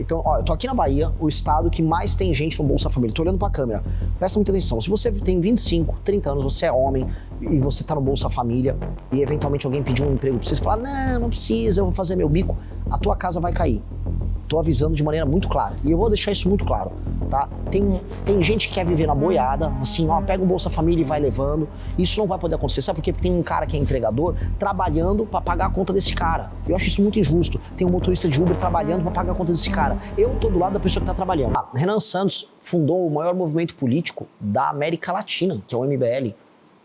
Então, ó, eu tô aqui na Bahia, o estado que mais tem gente no Bolsa Família. Tô olhando pra câmera. Presta muita atenção. Se você tem 25, 30 anos, você é homem e você tá no Bolsa Família e eventualmente alguém pedir um emprego pra você, falar, não precisa, eu vou fazer meu bico, a tua casa vai cair. Tô avisando de maneira muito clara. E eu vou deixar isso muito claro, tá? Tem gente que quer viver na boiada, assim, ó, pega o Bolsa Família e vai levando. Isso não vai poder acontecer, sabe por quê? Porque tem um cara que é entregador trabalhando pra pagar a conta desse cara. Eu acho isso muito injusto. Tem um motorista de Uber trabalhando pra pagar a conta desse cara. Eu tô do lado da pessoa que tá trabalhando. Renan Santos fundou o maior movimento político da América Latina, que é o MBL.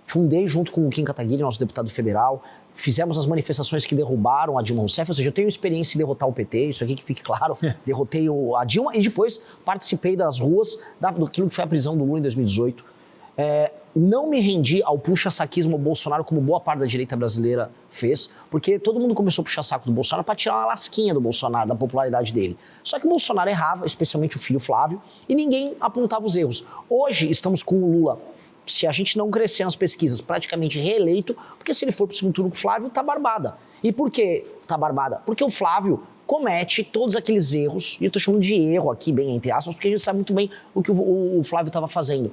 Fundei junto com o Kim Kataguiri, nosso deputado federal. Fizemos as manifestações que derrubaram a Dilma Rousseff, ou seja, eu tenho experiência em derrotar o PT, isso aqui que fique claro. Derrotei a Dilma e depois participei das ruas daquilo que foi a prisão do Lula em 2018. Não me rendi ao puxa-saquismo Bolsonaro, como boa parte da direita brasileira fez, porque todo mundo começou a puxar saco do Bolsonaro para tirar uma lasquinha do Bolsonaro, da popularidade dele. Só que o Bolsonaro errava, especialmente o filho Flávio, e ninguém apontava os erros. Hoje estamos com o Lula, se a gente não crescer nas pesquisas, praticamente reeleito, porque se ele for pro segundo turno com o Flávio, tá barbada. E por que tá barbada? Porque o Flávio comete todos aqueles erros, e eu tô chamando de erro aqui, bem entre aspas, porque a gente sabe muito bem o que o Flávio estava fazendo.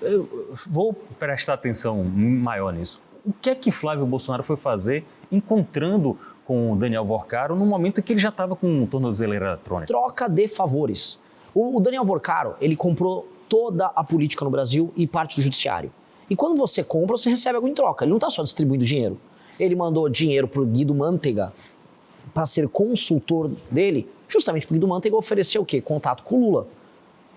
Eu vou prestar atenção maior nisso. O que é que Flávio Bolsonaro foi fazer encontrando com o Daniel Vorcaro no momento em que ele já estava com tornozeleira eletrônica? Troca de favores. O Daniel Vorcaro, ele comprou toda a política no Brasil e parte do judiciário. E quando você compra, você recebe algo em troca. Ele não está só distribuindo dinheiro. Ele mandou dinheiro pro Guido Mantega para ser consultor dele, justamente porque o Guido Mantega ofereceu o quê? Contato com o Lula.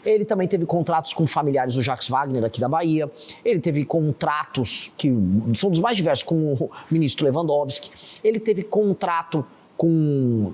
Ele também teve contratos com familiares do Jacques Wagner aqui da Bahia. Ele teve contratos que são dos mais diversos com o ministro Lewandowski. Ele teve contrato com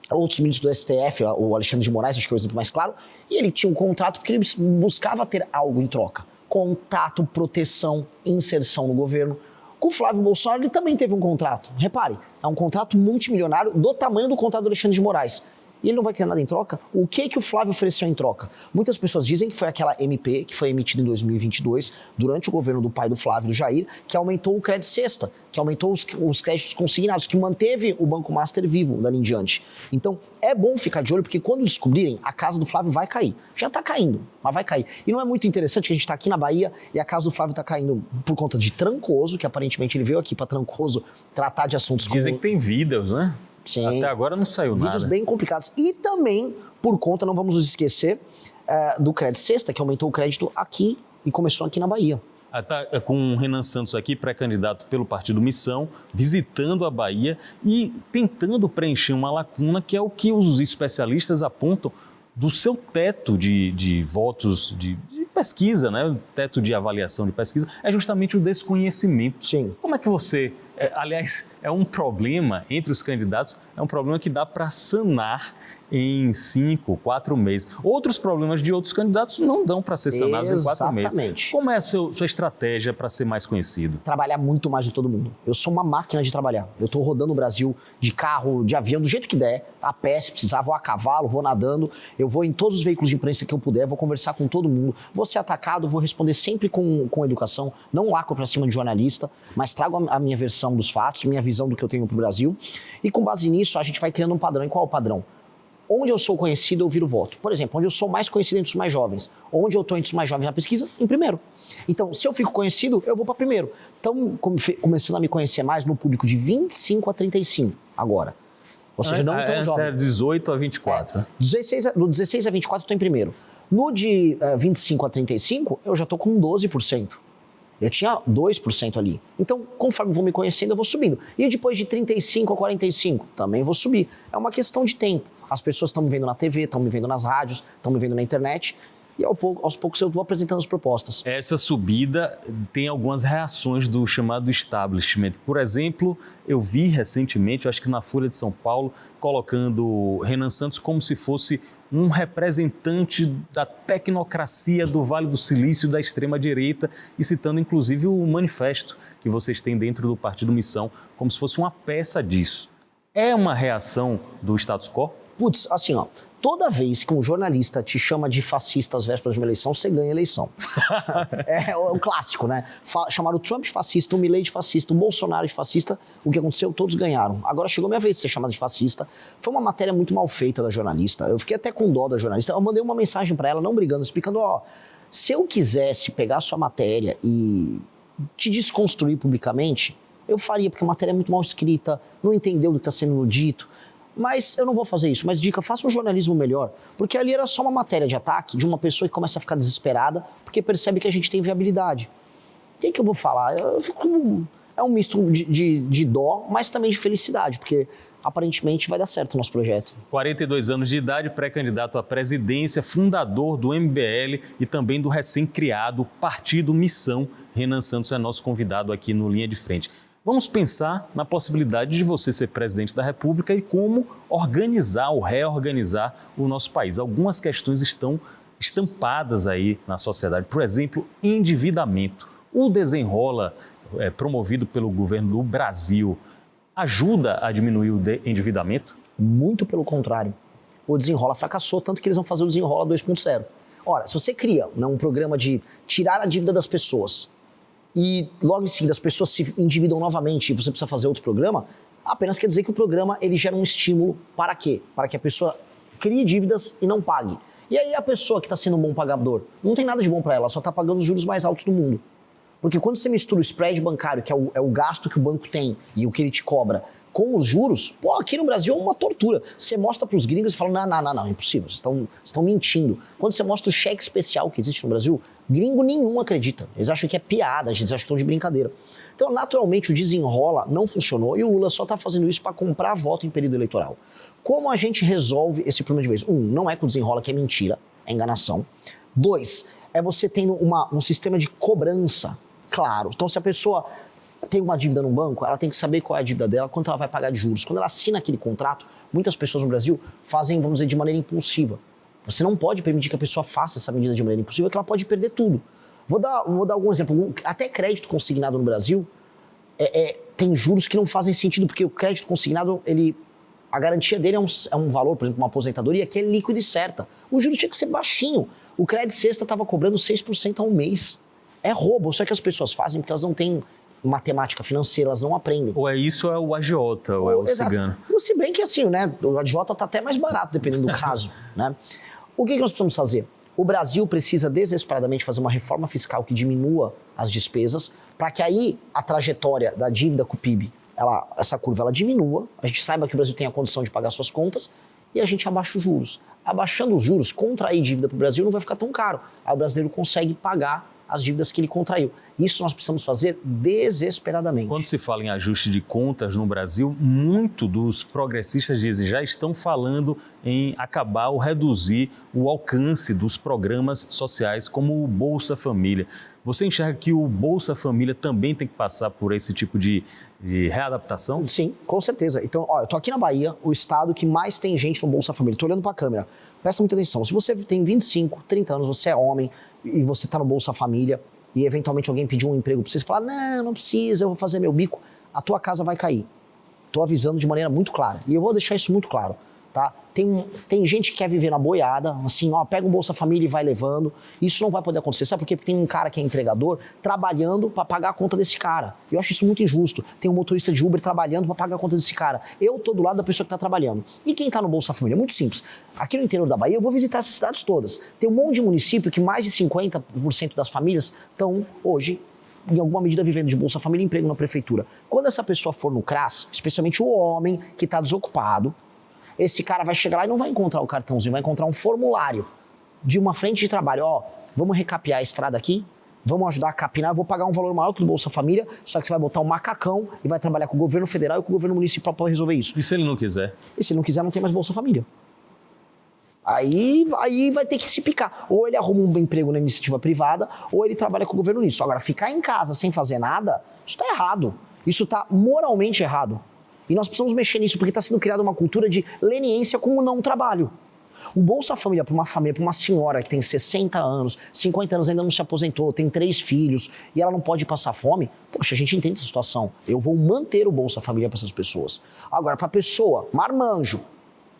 outros ministros do STF, o Alexandre de Moraes, acho que é o exemplo mais claro, e ele tinha um contrato porque ele buscava ter algo em troca. Contato, proteção, inserção no governo. Com o Flávio Bolsonaro, ele também teve um contrato. Repare, é um contrato multimilionário do tamanho do contrato do Alexandre de Moraes. E ele não vai querer nada em troca? O que o Flávio ofereceu em troca? Muitas pessoas dizem que foi aquela MP que foi emitida em 2022, durante o governo do pai do Flávio, do Jair, que aumentou o crédito cesta, que aumentou os créditos consignados, que manteve o Banco Master vivo dali em diante. Então, é bom ficar de olho, porque quando descobrirem, a casa do Flávio vai cair. Já está caindo, mas vai cair. E não é muito interessante que a gente está aqui na Bahia e a casa do Flávio está caindo por conta de Trancoso, que aparentemente ele veio aqui para Trancoso tratar de assuntos Dizem que tem vídeos, né? Sim, até agora não saiu nada. Vídeos bem complicados. E também, por conta, não vamos nos esquecer, do crédito cesta, que aumentou o crédito aqui e começou aqui na Bahia. Tá com o Renan Santos aqui, pré-candidato pelo Partido Missão, visitando a Bahia e tentando preencher uma lacuna que é o que os especialistas apontam do seu teto de votos de pesquisa, né? O teto de avaliação de pesquisa, é justamente o desconhecimento. Sim. Como é que você... aliás, é um problema entre os candidatos, é um problema que dá para sanar em 5, 4 meses. Outros problemas de outros candidatos não dão para ser sanados em 4 meses. Exatamente. Como é a sua estratégia para ser mais conhecido? Trabalhar muito mais de todo mundo. Eu sou uma máquina de trabalhar. Eu tô rodando o Brasil de carro, de avião, do jeito que der, a pé, se precisar, vou a cavalo, vou nadando, eu vou em todos os veículos de imprensa que eu puder, vou conversar com todo mundo, vou ser atacado, vou responder sempre com educação, não lacro pra cima de jornalista, mas trago a minha versão dos fatos, minha visão do que eu tenho pro Brasil, e com base nisso a gente vai criando um padrão. E qual é o padrão? Onde eu sou conhecido, eu viro voto. Por exemplo, onde eu sou mais conhecido entre os mais jovens. Onde eu estou entre os mais jovens na pesquisa, em primeiro. Então, se eu fico conhecido, eu vou para primeiro. Então, começando a me conhecer mais no público de 25 a 35, agora. Ou seja, não tão jovem. É 18 a 24. Do 16 a 24 eu estou em primeiro. No de 25 a 35, eu já estou com 12%. Eu tinha 2% ali. Então, conforme vou me conhecendo, eu vou subindo. E depois de 35 a 45, também vou subir. É uma questão de tempo. As pessoas estão me vendo na TV, estão me vendo nas rádios, estão me vendo na internet. E aos poucos eu vou apresentando as propostas. Essa subida tem algumas reações do chamado establishment. Por exemplo, eu vi recentemente, acho que na Folha de São Paulo, colocando Renan Santos como se fosse um representante da tecnocracia do Vale do Silício, da extrema-direita, e citando inclusive o manifesto que vocês têm dentro do Partido Missão, como se fosse uma peça disso. É uma reação do status quo? Putz, assim, ó, toda vez que um jornalista te chama de fascista às vésperas de uma eleição, você ganha a eleição. É o clássico, né? Chamaram o Trump de fascista, o Milei de fascista, o Bolsonaro de fascista. O que aconteceu? Todos ganharam. Agora chegou a minha vez de ser chamado de fascista. Foi uma matéria muito mal feita da jornalista. Eu fiquei até com dó da jornalista. Eu mandei uma mensagem pra ela, não brigando, explicando, ó, se eu quisesse pegar a sua matéria e te desconstruir publicamente, eu faria, porque a matéria é muito mal escrita, não entendeu o que está sendo dito. Mas eu não vou fazer isso. Mas dica, faça um jornalismo melhor. Porque ali era só uma matéria de ataque de uma pessoa que começa a ficar desesperada porque percebe que a gente tem viabilidade. O que eu vou falar? É um misto de dó, mas também de felicidade, porque aparentemente vai dar certo o nosso projeto. 42 anos de idade, pré-candidato à presidência, fundador do MBL e também do recém-criado Partido Missão. Renan Santos é nosso convidado aqui no Linha de Frente. Vamos pensar na possibilidade de você ser presidente da República e como organizar ou reorganizar o nosso país. Algumas questões estão estampadas aí na sociedade. Por exemplo, endividamento. O desenrola promovido pelo governo do Brasil ajuda a diminuir o endividamento? Muito pelo contrário. O Desenrola fracassou, tanto que eles vão fazer o Desenrola 2.0. Ora, se você cria um programa de tirar a dívida das pessoas e logo em seguida as pessoas se endividam novamente e você precisa fazer outro programa, apenas quer dizer que o programa ele gera um estímulo para quê? Para que a pessoa crie dívidas e não pague. E aí a pessoa que está sendo um bom pagador, não tem nada de bom para ela, só está pagando os juros mais altos do mundo. Porque quando você mistura o spread bancário, que é o gasto que o banco tem e o que ele te cobra, com os juros, pô, aqui no Brasil é uma tortura. Você mostra para os gringos e fala, não, é impossível, vocês estão mentindo. Quando você mostra o cheque especial que existe no Brasil, gringo nenhum acredita. Eles acham que é piada, eles acham que estão de brincadeira. Então, naturalmente, o Desenrola não funcionou e o Lula só está fazendo isso para comprar voto em período eleitoral. Como a gente resolve esse problema de vez? Não é com o Desenrola, que é mentira, é enganação. 2, é você tendo um sistema de cobrança claro. Então, se a pessoa tem uma dívida no banco, ela tem que saber qual é a dívida dela, quanto ela vai pagar de juros. Quando ela assina aquele contrato, muitas pessoas no Brasil fazem, vamos dizer, de maneira impulsiva. Você não pode permitir que a pessoa faça essa medida de maneira impulsiva, que ela pode perder tudo. Vou dar algum exemplo. Até crédito consignado no Brasil tem juros que não fazem sentido, porque o crédito consignado, a garantia dele é um valor, por exemplo, uma aposentadoria, que é líquido e certa. O juro tinha que ser baixinho. O crédito sexta estava cobrando 6% ao mês. É roubo, só que as pessoas fazem porque elas não têm matemática financeira, elas não aprendem. Ou é isso ou é o agiota, ou é o cigano. Se bem que assim, né, o agiota está até mais barato, dependendo do caso, né? O que nós precisamos fazer? O Brasil precisa desesperadamente fazer uma reforma fiscal que diminua as despesas, para que aí a trajetória da dívida com o PIB, essa curva ela diminua, a gente saiba que o Brasil tem a condição de pagar suas contas e a gente abaixa os juros. Abaixando os juros, contrair dívida para o Brasil não vai ficar tão caro. Aí o brasileiro consegue pagar as dívidas que ele contraiu. Isso nós precisamos fazer desesperadamente. Quando se fala em ajuste de contas no Brasil, muito dos progressistas dizem já estão falando em acabar ou reduzir o alcance dos programas sociais como o Bolsa Família. Você enxerga que o Bolsa Família também tem que passar por esse tipo de readaptação? Sim, com certeza. Então, eu tô aqui na Bahia, o estado que mais tem gente no Bolsa Família. Tô olhando para a câmera. Presta muita atenção. Se você tem 25, 30 anos, você é homem e você tá no Bolsa Família e eventualmente alguém pediu um emprego para você, falar, não precisa, eu vou fazer meu bico, a tua casa vai cair. Tô avisando de maneira muito clara. E eu vou deixar isso muito claro, tá? Tem gente que quer viver na boiada, assim, pega um Bolsa Família e vai levando. Isso não vai poder acontecer, sabe por quê? Porque tem um cara que é entregador trabalhando para pagar a conta desse cara. Eu acho isso muito injusto. Tem um motorista de Uber trabalhando para pagar a conta desse cara. Eu tô do lado da pessoa que tá trabalhando. E quem tá no Bolsa Família? É muito simples. Aqui no interior da Bahia, eu vou visitar essas cidades todas. Tem um monte de município que mais de 50% das famílias estão hoje em alguma medida vivendo de Bolsa Família e emprego na prefeitura. Quando essa pessoa for no CRAS, especialmente o homem que está desocupado, esse cara vai chegar lá e não vai encontrar o cartãozinho, vai encontrar um formulário de uma frente de trabalho. Vamos recapear a estrada aqui, vamos ajudar a capinar, eu vou pagar um valor maior que o Bolsa Família, só que você vai botar um macacão e vai trabalhar com o governo federal e com o governo municipal para resolver isso. E se ele não quiser? E se não quiser, não tem mais Bolsa Família. Aí vai ter que se picar. Ou ele arruma um emprego na iniciativa privada, ou ele trabalha com o governo nisso. Agora, ficar em casa sem fazer nada, isso está errado. Isso está moralmente errado. E nós precisamos mexer nisso, porque está sendo criada uma cultura de leniência com o não trabalho. O Bolsa Família para uma família, para uma senhora que tem 60 anos, 50 anos, ainda não se aposentou, tem 3 filhos, e ela não pode passar fome, poxa, a gente entende essa situação. Eu vou manter o Bolsa Família para essas pessoas. Agora, para a pessoa, marmanjo,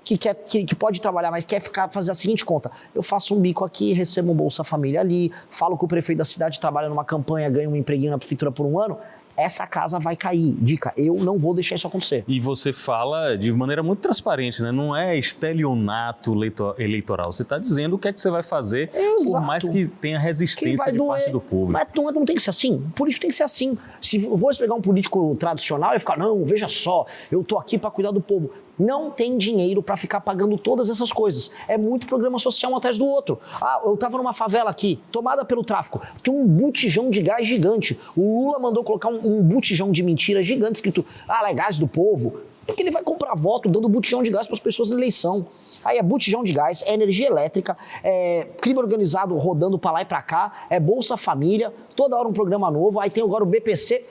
que pode trabalhar, mas quer fazer a seguinte conta: eu faço um bico aqui, recebo um Bolsa Família ali, falo com o prefeito da cidade, trabalha numa campanha, ganha um empreguinho na prefeitura por um ano, essa casa vai cair. Dica, eu não vou deixar isso acontecer. E você fala de maneira muito transparente, né? Não é estelionato eleitoral. Você está dizendo o que é que você vai fazer, por mais que tenha resistência de parte do público. Mas não tem que ser assim. O político tem que ser assim. Se eu vou pegar um político tradicional e ficar, não, veja só, eu tô aqui para cuidar do povo. Não tem dinheiro para ficar pagando todas essas coisas. É muito programa social um atrás do outro. Ah, eu tava numa favela aqui, tomada pelo tráfico. Tinha um botijão de gás gigante. O Lula mandou colocar um botijão de mentira gigante escrito, é gás do povo. Porque ele vai comprar voto dando botijão de gás para as pessoas na eleição. Aí é botijão de gás, é energia elétrica, é crime organizado rodando para lá e para cá, é Bolsa Família, toda hora um programa novo, aí tem agora o BPC.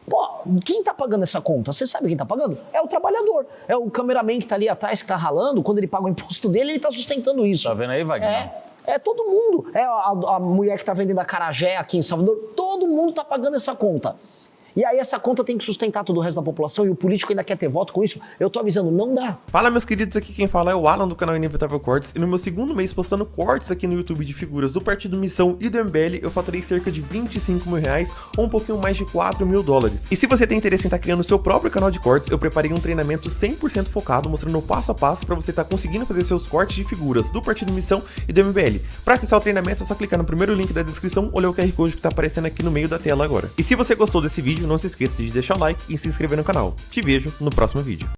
Pô, quem tá pagando essa conta? Você sabe quem tá pagando? É o trabalhador. É o cameraman que tá ali atrás, que tá ralando. Quando ele paga o imposto dele, ele tá sustentando isso. Tá vendo aí, Wagner? É todo mundo. É a mulher que tá vendendo acarajé aqui em Salvador. Todo mundo tá pagando essa conta. E aí essa conta tem que sustentar todo o resto da população e o político ainda quer ter voto com isso. Eu tô avisando, não dá. Fala, meus queridos, aqui quem fala é o Alan do canal Inevitável Cortes. E no meu segundo mês postando cortes aqui no YouTube de figuras do Partido Missão e do MBL, eu faturei cerca de 25 mil reais ou um pouquinho mais de 4 mil dólares. E se você tem interesse em estar criando o seu próprio canal de cortes, eu preparei um treinamento 100% focado, mostrando o passo a passo para você estar conseguindo fazer seus cortes de figuras do Partido Missão e do MBL. Para acessar o treinamento é só clicar no primeiro link da descrição ou ler o QR Code que tá aparecendo aqui no meio da tela agora. E se você gostou desse vídeo, não se esqueça de deixar o like e se inscrever no canal. Te vejo no próximo vídeo.